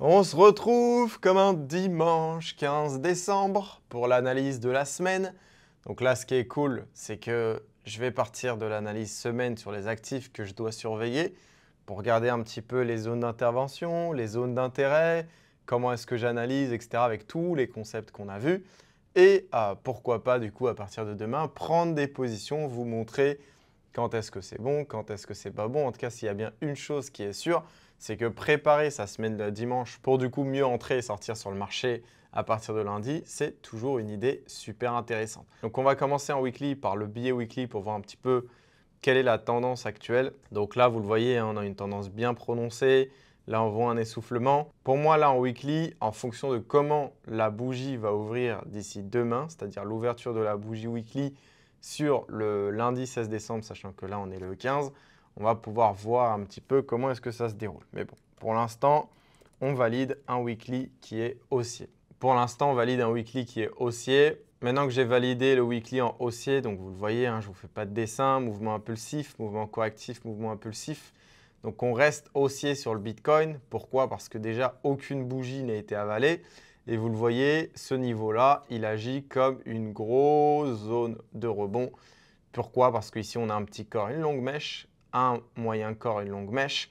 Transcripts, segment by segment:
On se retrouve comme un dimanche 15 décembre pour l'analyse de la semaine. Donc là, ce qui est cool, c'est que je vais partir de l'analyse semaine sur les actifs que je dois surveiller pour regarder un petit peu les zones d'intervention, les zones d'intérêt, comment est-ce que j'analyse, etc. avec tous les concepts qu'on a vus. Et pourquoi pas, du coup, à partir de demain, prendre des positions, vous montrer quand est-ce que c'est bon, quand est-ce que c'est pas bon. En tout cas, s'il y a bien une chose qui est sûre, c'est que préparer sa semaine de dimanche pour du coup mieux entrer et sortir sur le marché à partir de lundi, c'est toujours une idée super intéressante. Donc on va commencer en weekly par le billet weekly pour voir un petit peu quelle est la tendance actuelle. Donc là, vous le voyez, hein, on a une tendance bien prononcée. Là, on voit un essoufflement. Pour moi, là, en weekly, en fonction de comment la bougie va ouvrir d'ici demain, c'est-à-dire l'ouverture de la bougie weekly sur le lundi 16 décembre, sachant que là, on est le 15, on va pouvoir voir un petit peu comment est-ce que ça se déroule. Mais bon, pour l'instant, on valide un weekly qui est haussier. Pour l'instant, on valide un weekly qui est haussier. Maintenant que j'ai validé le weekly en haussier, donc vous le voyez, hein, je ne vous fais pas de dessin, mouvement impulsif, mouvement correctif, mouvement impulsif. Donc on reste haussier sur le Bitcoin. Pourquoi? Parce que déjà, aucune bougie n'a été avalée. Et vous le voyez, ce niveau-là, il agit comme une grosse zone de rebond. Pourquoi? Parce qu'ici, on a un petit corps, une longue mèche, un moyen corps, une longue mèche.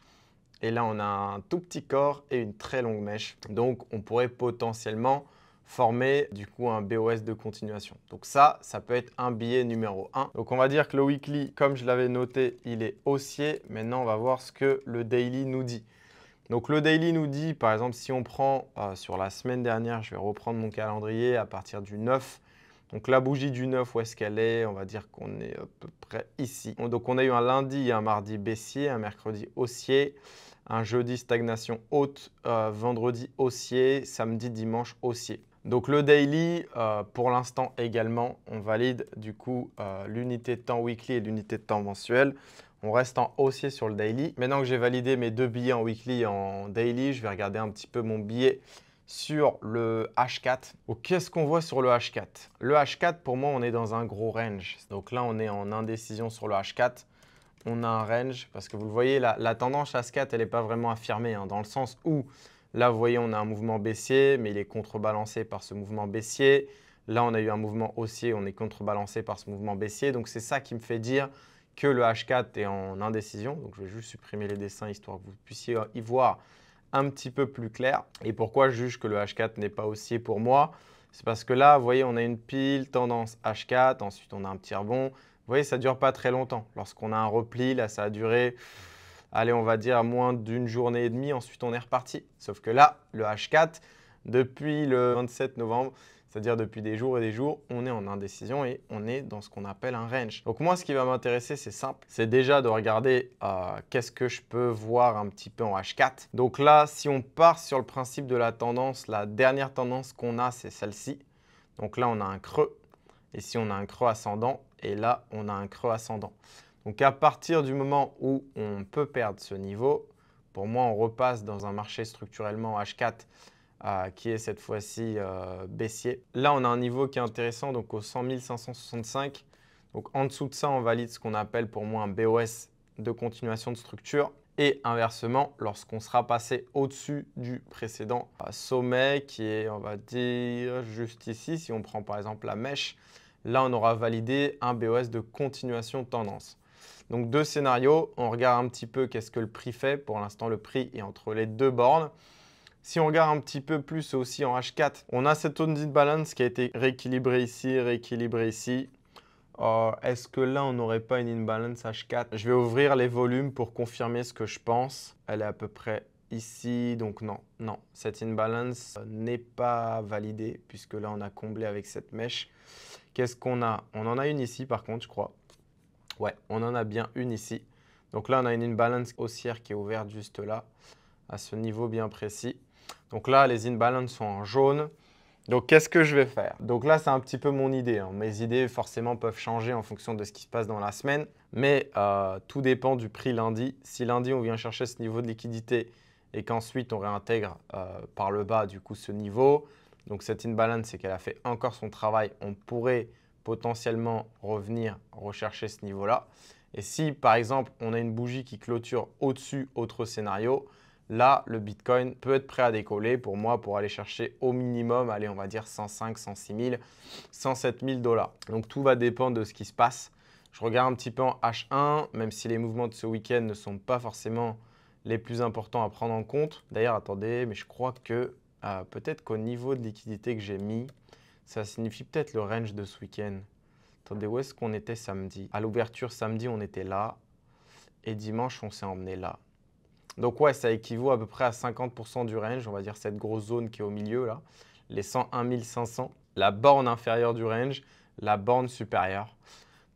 Et là, on a un tout petit corps et une très longue mèche. Donc, on pourrait potentiellement former du coup un BOS de continuation. Donc ça peut être un billet numéro 1. Donc on va dire que le weekly, comme je l'avais noté, il est haussier. Maintenant, on va voir ce que le daily nous dit. Donc le daily nous dit, par exemple, si on prend sur la semaine dernière, je vais reprendre mon calendrier à partir du 9. Donc la bougie du 9, où est-ce qu'elle est? On va dire qu'on est à peu près ici. Donc on a eu un lundi et un mardi baissier, un mercredi haussier, un jeudi stagnation haute, vendredi haussier, samedi, dimanche haussier. Donc le daily, pour l'instant également, on valide du coup l'unité de temps weekly et l'unité de temps mensuel. On reste en haussier sur le daily. Maintenant que j'ai validé mes deux billets en weekly et en daily, je vais regarder un petit peu mon billet sur le H4. Donc, qu'est-ce qu'on voit sur le H4? Le H4, pour moi, on est dans un gros range. Donc là, on est en indécision sur le H4. On a un range parce que vous le voyez, la tendance H4, elle n'est pas vraiment affirmée, hein, dans le sens où là, vous voyez, on a un mouvement baissier, mais il est contrebalancé par ce mouvement baissier. Là, on a eu un mouvement haussier, on est contrebalancé par ce mouvement baissier. Donc, c'est ça qui me fait dire que le H4 est en indécision. Donc, je vais juste supprimer les dessins histoire que vous puissiez y voir un petit peu plus clair. Et pourquoi je juge que le H4 n'est pas haussier pour moi? C'est parce que là, vous voyez, on a une pile tendance H4, ensuite on a un petit rebond. Vous voyez, ça ne dure pas très longtemps. Lorsqu'on a un repli, là, ça a duré, allez, on va dire moins d'une journée et demie. Ensuite, on est reparti. Sauf que là, le H4, depuis le 27 novembre, c'est-à-dire depuis des jours et des jours, on est en indécision et on est dans ce qu'on appelle un range. Donc moi, ce qui va m'intéresser, c'est simple. C'est déjà de regarder qu'est-ce que je peux voir un petit peu en H4. Donc là, si on part sur le principe de la tendance, la dernière tendance qu'on a, c'est celle-ci. Donc là, on a un creux. Et si on a un creux ascendant, et là, on a un creux ascendant. Donc à partir du moment où on peut perdre ce niveau, pour moi, on repasse dans un marché structurellement H4 qui est cette fois-ci baissier. Là, on a un niveau qui est intéressant, donc au 100 565. Donc en dessous de ça, on valide ce qu'on appelle pour moi un BOS de continuation de structure. Et inversement, lorsqu'on sera passé au-dessus du précédent sommet, qui est, on va dire, juste ici, si on prend par exemple la mèche, là, on aura validé un BOS de continuation de tendance. Donc deux scénarios, on regarde un petit peu qu'est-ce que le prix fait. Pour l'instant, le prix est entre les deux bornes. Si on regarde un petit peu plus aussi en H4, on a cette zone d'imbalance qui a été rééquilibrée ici, rééquilibrée ici. Est-ce que là, on n'aurait pas une imbalance H4? Je vais ouvrir les volumes pour confirmer ce que je pense. Elle est à peu près ici, donc non, non. Cette imbalance n'est pas validée puisque là, on a comblé avec cette mèche. Qu'est-ce qu'on a? On en a une ici par contre, je crois. Ouais, on en a bien une ici. Donc là, on a une imbalance haussière qui est ouverte juste là, à ce niveau bien précis. Donc là, les imbalances sont en jaune. Donc, qu'est-ce que je vais faire? Donc là, c'est un petit peu mon idée, hein. Mes idées, forcément, peuvent changer en fonction de ce qui se passe dans la semaine. Mais tout dépend du prix lundi. Si lundi, on vient chercher ce niveau de liquidité et qu'ensuite, on réintègre par le bas, du coup, ce niveau. Donc, cette imbalance, c'est qu'elle a fait encore son travail. On pourrait potentiellement revenir rechercher ce niveau-là. Et si, par exemple, on a une bougie qui clôture au-dessus, autre scénario, là, le Bitcoin peut être prêt à décoller pour moi pour aller chercher au minimum, allez, on va dire 105, 106 000, 107 000 $. Donc, tout va dépendre de ce qui se passe. Je regarde un petit peu en H1, même si les mouvements de ce week-end ne sont pas forcément les plus importants à prendre en compte. D'ailleurs, attendez, mais je crois que peut-être qu'au niveau de liquidité que j'ai mis, ça signifie peut-être le range de ce week-end. Attendez, où est-ce qu'on était samedi? À l'ouverture samedi, on était là. Et dimanche, on s'est emmené là. Donc ouais, ça équivaut à peu près à 50% du range. On va dire cette grosse zone qui est au milieu là. Les 101 500. La borne inférieure du range, la borne supérieure.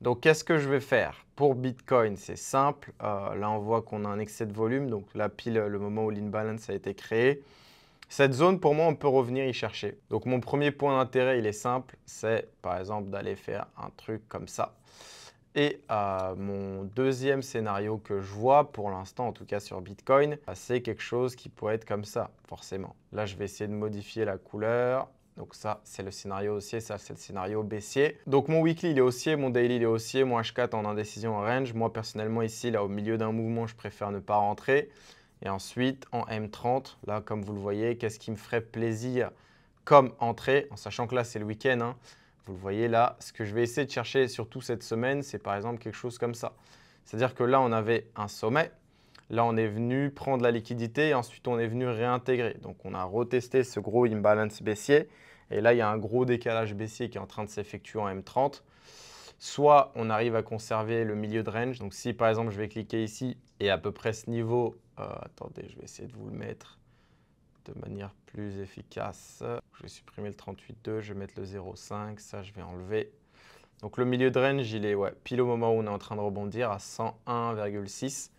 Donc, qu'est-ce que je vais faire? Pour Bitcoin, c'est simple. Là, on voit qu'on a un excès de volume. Donc, là, pile le moment où l'imbalance a été créé. Cette zone, pour moi, on peut revenir y chercher. Donc, mon premier point d'intérêt, il est simple. C'est, par exemple, d'aller faire un truc comme ça. Et mon deuxième scénario que je vois, pour l'instant, en tout cas sur Bitcoin, c'est quelque chose qui pourrait être comme ça, forcément. Là, je vais essayer de modifier la couleur. Donc ça, c'est le scénario haussier, ça, c'est le scénario baissier. Donc mon weekly, il est haussier, mon daily, il est haussier, mon H4 en indécision en range. Moi, personnellement, ici, là, au milieu d'un mouvement, je préfère ne pas rentrer. Et ensuite, en M30, là, comme vous le voyez, qu'est-ce qui me ferait plaisir comme entrée, en sachant que là, c'est le week-end, hein. Vous le voyez là, ce que je vais essayer de chercher surtout cette semaine, c'est par exemple quelque chose comme ça. C'est-à-dire que là, on avait un sommet. Là, on est venu prendre la liquidité et ensuite, on est venu réintégrer. Donc, on a retesté ce gros imbalance baissier. Et là, il y a un gros décalage baissier qui est en train de s'effectuer en M30. Soit on arrive à conserver le milieu de range. Donc, si par exemple, je vais cliquer ici et à peu près ce niveau, attendez, je vais essayer de vous le mettre de manière plus efficace. Je vais supprimer le 38.2, je vais mettre le 0.5, ça je vais enlever. Donc le milieu de range, il est pile au moment où on est en train de rebondir à 101,6.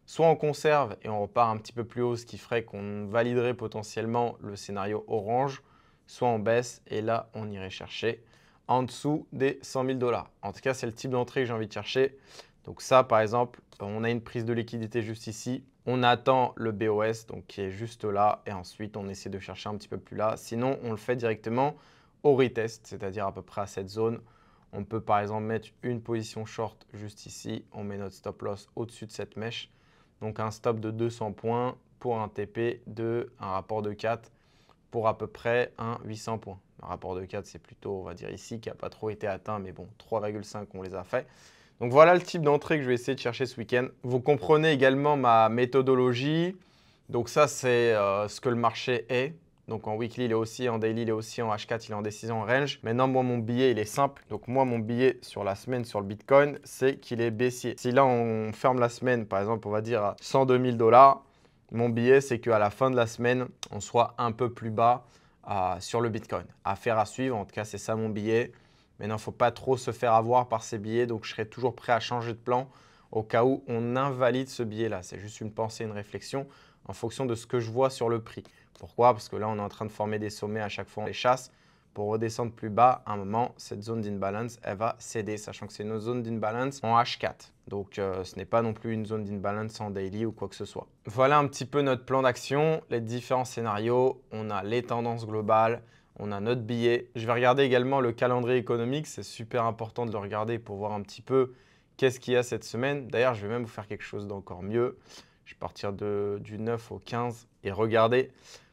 Soit on conserve et on repart un petit peu plus haut, ce qui ferait qu'on validerait potentiellement le scénario orange, soit on baisse et là, on irait chercher en dessous des 100 000 $. En tout cas, c'est le type d'entrée que j'ai envie de chercher. Donc ça, par exemple, on a une prise de liquidité juste ici. On attend le BOS, donc qui est juste là, et ensuite, on essaie de chercher un petit peu plus là. Sinon, on le fait directement au retest, c'est-à-dire à peu près à cette zone. On peut par exemple mettre une position short juste ici. On met notre stop loss au-dessus de cette mèche. Donc un stop de 200 points pour un TP de un rapport de 4 pour à peu près un 800 points. Un rapport de 4, c'est plutôt, on va dire ici, qui n'a pas trop été atteint, mais bon, 3,5, on les a fait. Donc voilà le type d'entrée que je vais essayer de chercher ce week-end. Vous comprenez également ma méthodologie. Donc ça, c'est ce que le marché est. Donc en weekly, il est aussi, en daily, il est aussi, en H4, il est en décision en range. Maintenant, moi, mon billet, il est simple. Donc moi, mon billet sur la semaine sur le Bitcoin, c'est qu'il est baissier. Si là, on ferme la semaine, par exemple, on va dire à 102 000 $, mon billet, c'est qu'à la fin de la semaine, on soit un peu plus bas sur le Bitcoin. Affaire à suivre, en tout cas, c'est ça mon billet. Maintenant, il ne faut pas trop se faire avoir par ces billets. Donc, je serai toujours prêt à changer de plan au cas où on invalide ce billet-là. C'est juste une pensée, une réflexion en fonction de ce que je vois sur le prix. Pourquoi? Parce que là, on est en train de former des sommets à chaque fois on les chasse. Pour redescendre plus bas, à un moment, cette zone d'imbalance, elle va céder, sachant que c'est une zone d'imbalance en H4. Donc, ce n'est pas non plus une zone d'imbalance en daily ou quoi que ce soit. Voilà un petit peu notre plan d'action, les différents scénarios. On a les tendances globales, on a notre billet. Je vais regarder également le calendrier économique. C'est super important de le regarder pour voir un petit peu qu'est-ce qu'il y a cette semaine. D'ailleurs, je vais même vous faire quelque chose d'encore mieux. Je vais partir du 9 au 15 et regarder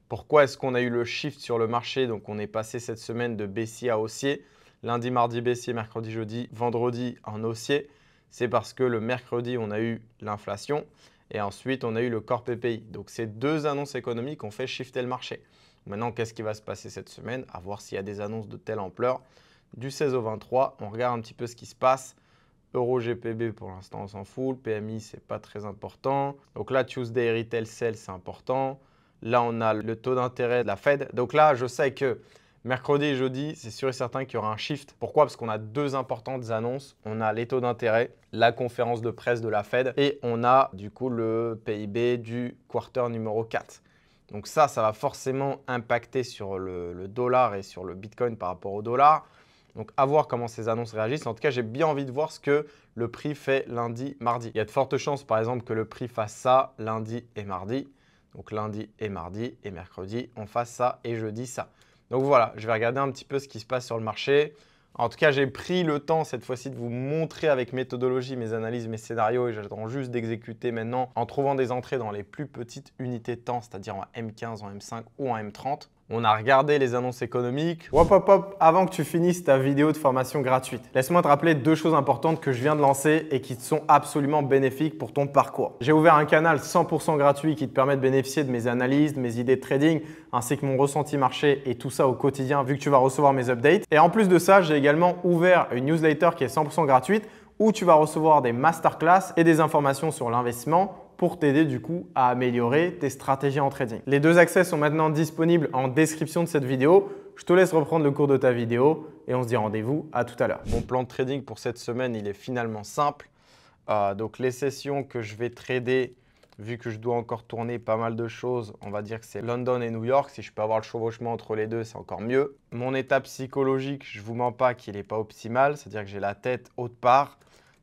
pourquoi est-ce qu'on a eu le shift sur le marché. Donc, on est passé cette semaine de baissier à haussier. Lundi, mardi, baissier, mercredi, jeudi, vendredi en haussier. C'est parce que le mercredi, on a eu l'inflation et ensuite, on a eu le corps PPI. Donc, ces deux annonces économiques ont fait shifter le marché. Maintenant, qu'est-ce qui va se passer cette semaine? À voir s'il y a des annonces de telle ampleur. Du 16 au 23, on regarde un petit peu ce qui se passe. Euro GPB, pour l'instant, on s'en fout. Le PMI, ce n'est pas très important. Donc là, Tuesday Retail Sell, c'est important. Là, on a le taux d'intérêt de la Fed. Donc là, je sais que mercredi et jeudi, c'est sûr et certain qu'il y aura un shift. Pourquoi? Parce qu'on a deux importantes annonces. On a les taux d'intérêt, la conférence de presse de la Fed et on a du coup le PIB du quarter numéro 4. Donc ça va forcément impacter sur le dollar et sur le Bitcoin par rapport au dollar. Donc, à voir comment ces annonces réagissent. En tout cas, j'ai bien envie de voir ce que le prix fait lundi, mardi. Il y a de fortes chances, par exemple, que le prix fasse ça lundi et mardi. Donc, lundi et mardi et mercredi, on fasse ça et jeudi ça. Donc, voilà, je vais regarder un petit peu ce qui se passe sur le marché. En tout cas, j'ai pris le temps cette fois-ci de vous montrer avec méthodologie mes analyses, mes scénarios et j'attends juste d'exécuter maintenant en trouvant des entrées dans les plus petites unités de temps, c'est-à-dire en M15, en M5 ou en M30. On a regardé les annonces économiques. Hop, hop, hop, avant que tu finisses ta vidéo de formation gratuite, laisse-moi te rappeler deux choses importantes que je viens de lancer et qui sont absolument bénéfiques pour ton parcours. J'ai ouvert un canal 100% gratuit qui te permet de bénéficier de mes analyses, de mes idées de trading, ainsi que mon ressenti marché et tout ça au quotidien vu que tu vas recevoir mes updates. Et en plus de ça, j'ai également ouvert une newsletter qui est 100% gratuite où tu vas recevoir des masterclass et des informations sur l'investissement pour t'aider du coup à améliorer tes stratégies en trading. Les deux accès sont maintenant disponibles en description de cette vidéo. Je te laisse reprendre le cours de ta vidéo et on se dit rendez-vous à tout à l'heure. Mon plan de trading pour cette semaine, il est finalement simple. Donc les sessions que je vais trader, vu que je dois encore tourner pas mal de choses, on va dire que c'est London et New York. Si je peux avoir le chevauchement entre les deux, c'est encore mieux. Mon état psychologique, je ne vous mens pas qu'il n'est pas optimal, c'est-à-dire que j'ai la tête haute part.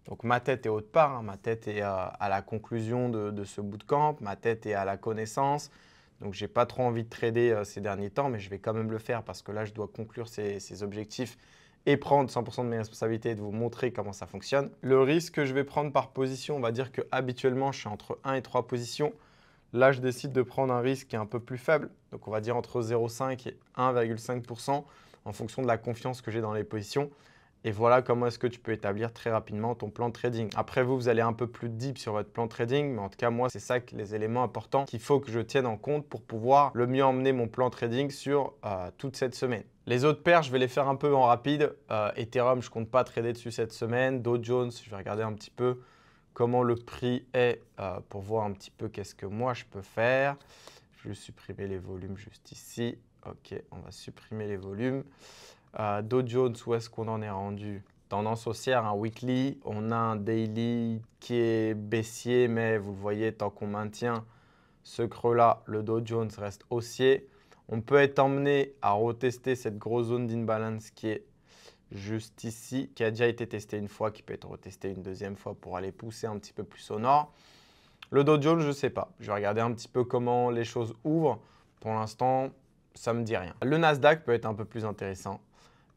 Donc ma tête est haute part, hein. Ma tête est à la conclusion de ce bootcamp, ma tête est à la connaissance. Donc j'ai pas trop envie de trader ces derniers temps, mais je vais quand même le faire parce que là je dois conclure ces objectifs et prendre 100% de mes responsabilités et de vous montrer comment ça fonctionne. Le risque que je vais prendre par position, on va dire que habituellement je suis entre 1 et 3 positions. Là je décide de prendre un risque qui est un peu plus faible, donc on va dire entre 0,5 et 1,5% en fonction de la confiance que j'ai dans les positions. Et voilà comment est-ce que tu peux établir très rapidement ton plan de trading. Après vous allez un peu plus deep sur votre plan de trading, mais en tout cas moi c'est ça les éléments importants qu'il faut que je tienne en compte pour pouvoir le mieux emmener mon plan de trading sur toute cette semaine. Les autres paires, je vais les faire un peu en rapide. Ethereum, je ne compte pas trader dessus cette semaine. Dow Jones, je vais regarder un petit peu comment le prix est pour voir un petit peu qu'est-ce que moi je peux faire. Je vais supprimer les volumes juste ici. Ok, on va supprimer les volumes. Dow Jones, où est-ce qu'on en est rendu? Tendance haussière, un weekly. On a un daily qui est baissier, mais vous le voyez, tant qu'on maintient ce creux-là, le Dow Jones reste haussier. On peut être emmené à retester cette grosse zone d'imbalance qui est juste ici, qui a déjà été testée une fois, qui peut être retestée une deuxième fois pour aller pousser un petit peu plus au nord. Le Dow Jones, je ne sais pas. Je vais regarder un petit peu comment les choses ouvrent. Pour l'instant, ça ne me dit rien. Le Nasdaq peut être un peu plus intéressant.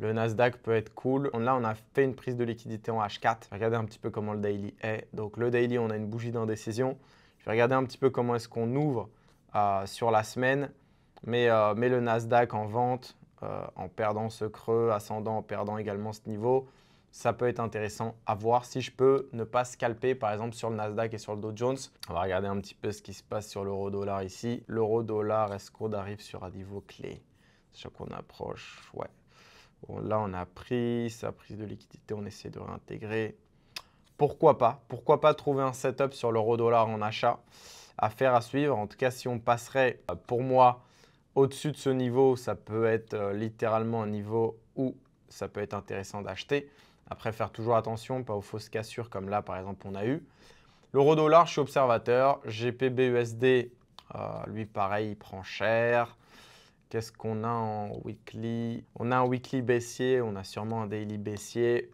Le Nasdaq peut être cool. Là, on a fait une prise de liquidité en H4. Regardez un petit peu comment le daily est. Donc, le daily, on a une bougie d'indécision. Je vais regarder un petit peu comment est-ce qu'on ouvre sur la semaine. Mais le Nasdaq en vente, en perdant ce creux, ascendant, en perdant également ce niveau, ça peut être intéressant à voir si je peux ne pas scalper par exemple sur le Nasdaq et sur le Dow Jones. On va regarder un petit peu ce qui se passe sur l'euro-dollar ici. L'euro-dollar, est-ce qu'on arrive sur un niveau clé? Sachant qu'on approche, ouais. Bon, là, on a pris sa prise de liquidité, on essaie de réintégrer. Pourquoi pas? Pourquoi pas trouver un setup sur l'euro-dollar en achat? Affaire à suivre. En tout cas, si on passerait, pour moi, au-dessus de ce niveau, ça peut être littéralement un niveau où ça peut être intéressant d'acheter. Après, faire toujours attention, pas aux fausses cassures comme là, par exemple, on a eu. L'euro-dollar, je suis observateur. GPB-USD, lui, pareil, il prend cher. Qu'est-ce qu'on a en weekly? On a un weekly baissier, on a sûrement un daily baissier.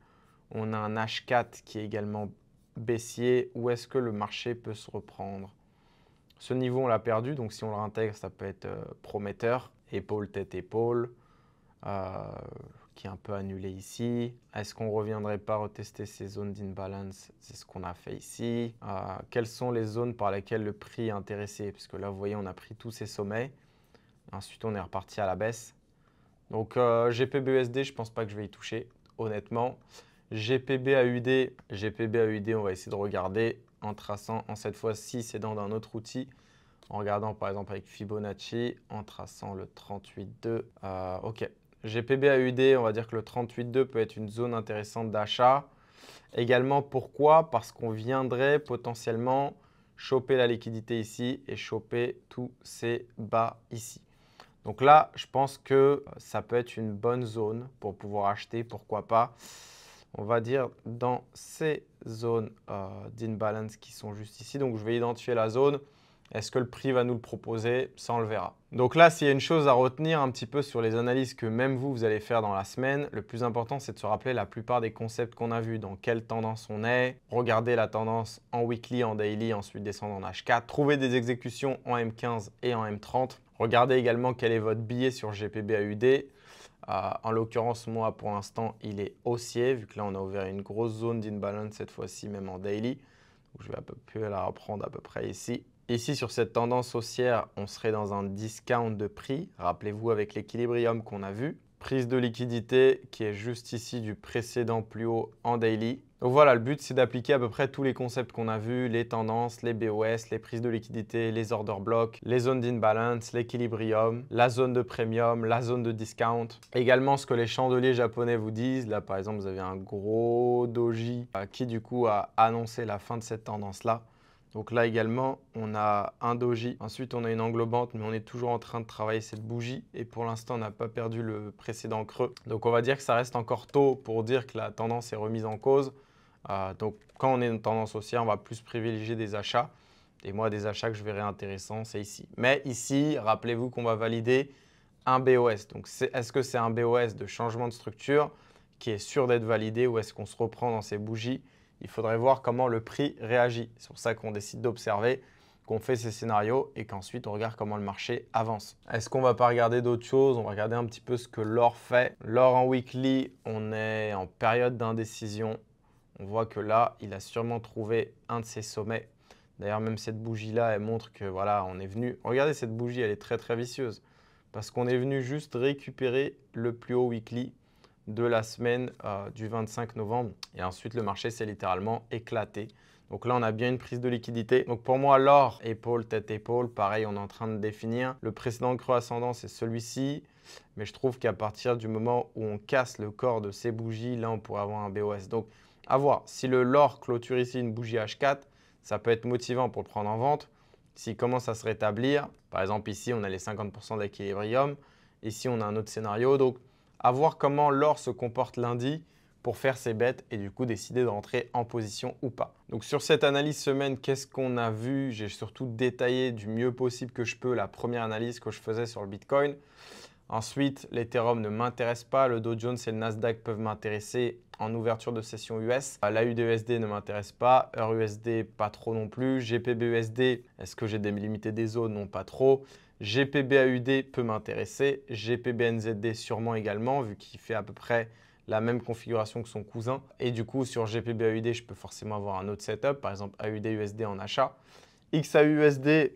On a un H4 qui est également baissier. Où est-ce que le marché peut se reprendre? Ce niveau, on l'a perdu, donc si on le réintègre, ça peut être prometteur. Épaule, tête, épaule, qui est un peu annulé ici. Est-ce qu'on ne reviendrait pas retester ces zones d'imbalance? C'est ce qu'on a fait ici. Quelles sont les zones par lesquelles le prix est intéressé? Parce que là, vous voyez, on a pris tous ces sommets. Ensuite, on est reparti à la baisse. Donc, GPB-USD, je ne pense pas que je vais y toucher, honnêtement. GPB-AUD, on va essayer de regarder en traçant, en cette fois-ci, c'est dans un autre outil. En regardant, par exemple, avec Fibonacci, en traçant le 38,2. OK. GPB-AUD, on va dire que le 38,2 peut être une zone intéressante d'achat. Également, pourquoi? Parce qu'on viendrait potentiellement choper la liquidité ici et choper tous ces bas ici. Donc là, je pense que ça peut être une bonne zone pour pouvoir acheter, pourquoi pas. On va dire dans ces zones d'imbalance qui sont juste ici. Donc, je vais identifier la zone. Est-ce que le prix va nous le proposer? Ça, on le verra. Donc là, s'il y a une chose à retenir un petit peu sur les analyses que même vous allez faire dans la semaine, le plus important, c'est de se rappeler la plupart des concepts qu'on a vus, dans quelle tendance on est, regarder la tendance en weekly, en daily, ensuite descendre en H4, trouver des exécutions en M15 et en M30. Regardez également quel est votre billet sur GPB-AUD. En l'occurrence, moi, pour l'instant, il est haussier, vu que là, on a ouvert une grosse zone d'imbalance cette fois-ci, même en daily. Donc, je vais un peu plus la reprendre à peu près ici. Ici, sur cette tendance haussière, on serait dans un discount de prix. Rappelez-vous avec l'équilibrium qu'on a vu. Prise de liquidité qui est juste ici du précédent plus haut en daily. Donc voilà, le but c'est d'appliquer à peu près tous les concepts qu'on a vus, les tendances, les BOS, les prises de liquidité, les order blocks, les zones d'imbalance, l'équilibrium, la zone de premium, la zone de discount. Également ce que les chandeliers japonais vous disent. Là par exemple, vous avez un gros doji qui du coup a annoncé la fin de cette tendance-là. Donc là également, on a un doji. Ensuite, on a une englobante, mais on est toujours en train de travailler cette bougie. Et pour l'instant, on n'a pas perdu le précédent creux. Donc on va dire que ça reste encore tôt pour dire que la tendance est remise en cause. Donc quand on est une tendance haussière, on va plus privilégier des achats. Et moi, des achats que je verrais intéressants, c'est ici. Mais ici, rappelez-vous qu'on va valider un BOS. Donc est-ce que c'est un BOS de changement de structure qui est sûr d'être validé ou est-ce qu'on se reprend dans ces bougies? Il faudrait voir comment le prix réagit. C'est pour ça qu'on décide d'observer, qu'on fait ces scénarios et qu'ensuite on regarde comment le marché avance. Est-ce qu'on ne va pas regarder d'autres choses? On va regarder un petit peu ce que l'or fait. L'or en weekly, on est en période d'indécision. On voit que là, il a sûrement trouvé un de ses sommets. D'ailleurs, même cette bougie-là, elle montre que voilà, on est venu. Regardez cette bougie, elle est très très vicieuse parce qu'on est venu juste récupérer le plus haut weekly de la semaine du 25 novembre. Et ensuite, le marché s'est littéralement éclaté. Donc là, on a bien une prise de liquidité. Donc pour moi, l'or, épaule, tête, épaule, pareil, on est en train de définir. Le précédent creux ascendant, c'est celui-ci. Mais je trouve qu'à partir du moment où on casse le corps de ces bougies, là, on pourrait avoir un BOS. Donc, à voir. Si l'or clôture ici une bougie H4, ça peut être motivant pour le prendre en vente. S'il commence à se rétablir, par exemple ici, on a les 50% d'équilibrium. Ici, on a un autre scénario. Donc, à voir comment l'or se comporte lundi pour faire ses bêtes et du coup décider de rentrer en position ou pas. Donc sur cette analyse semaine, qu'est-ce qu'on a vu? J'ai surtout détaillé du mieux possible que je peux la première analyse que je faisais sur le Bitcoin. Ensuite, l'Ethereum ne m'intéresse pas. Le Dow Jones et le Nasdaq peuvent m'intéresser en ouverture de session US. L'AUD-USD ne m'intéresse pas. EUR-USD, pas trop non plus. GPB-USD, est-ce que j'ai délimité des zones? Non, pas trop. GPB-AUD peut m'intéresser. GPB-NZD sûrement également, vu qu'il fait à peu près la même configuration que son cousin. Et du coup, sur GPB-AUD, je peux forcément avoir un autre setup, par exemple AUD-USD en achat. XAUUSD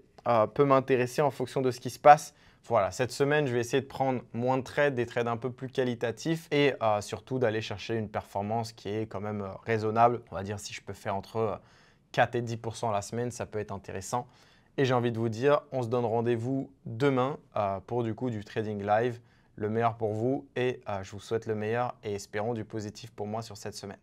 peut m'intéresser en fonction de ce qui se passe. Voilà, cette semaine, je vais essayer de prendre moins de trades, des trades un peu plus qualitatifs et surtout d'aller chercher une performance qui est quand même raisonnable. On va dire si je peux faire entre 4 et 10% la semaine, ça peut être intéressant. Et j'ai envie de vous dire, on se donne rendez-vous demain pour du coup du trading live. Le meilleur pour vous et je vous souhaite le meilleur et espérons du positif pour moi sur cette semaine.